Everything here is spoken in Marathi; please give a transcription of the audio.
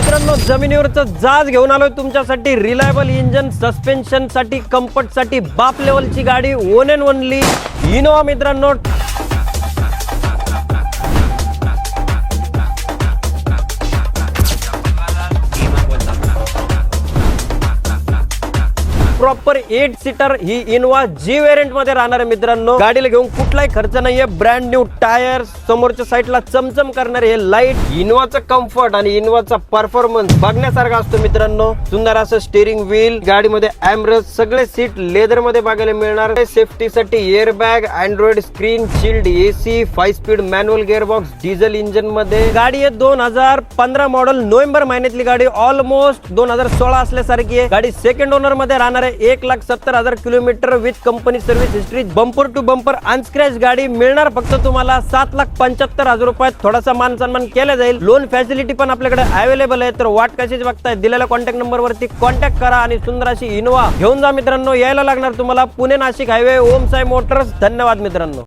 मित्रांनो, जमिनीवरचं जहाज घेऊन आलोय तुमच्यासाठी. रिलायबल इंजन, सस्पेन्शन साठी, कम्फर्ट साठी बाप लेवलची गाडी, वन अँड ओनली इनोवा. मित्रांनो, प्रॉपर 8 सीटर ही इनोवा जी व्हेरियंट मध्ये राहणार आहे. मित्रांनो, गाडीला घेऊन कुठलाही खर्च नाहीये. ब्रँड न्यू टायर, समोरच्या साईडला चमचम करणारे हे लाईट. इनोवाचा कम्फर्ट आणि इनोवाचा परफॉर्मन्स बघण्यासारखा असतो. मित्रांनो, सुंदर असं स्टीअरिंग व्हील, गाडीमध्ये एमरेज, सगळे सीट लेदर मध्ये बघायला मिळणार. सेफ्टीसाठी air bag, Android screen, chilled AC, 5 speed manual gearbox, diesel engine मध्ये गाडी आहे. 2015 मॉडेल, नोव्हेंबर महिन्यातली गाडी. ऑलमोस्ट 2016 असल्यासारखी आहे गाडी. सेकंड ओनर मध्ये राहणार आहे. 1,70,000 kilometre with company service history. Bumper to bumper unscratch गाडी मिळणार फक्त तुम्हाला 7,75,000 रुपयात. थोडासा मान सन्मान केला जाईल. लोन फॅसिलिटी पण आपल्याकडे अवेलेबल आहे. तर वाट कशीच बघताय, दिलेल्या कॉन्टॅक्ट नंबर वरती कॉन्टॅक्ट करा आणि सुंदर अशी इनोवा घेऊन जा. मित्रांनो, यायला लागणार तुम्हाला पुणे नाशिक हायवे, ओम साई मोटर्स. धन्यवाद मित्रांनो.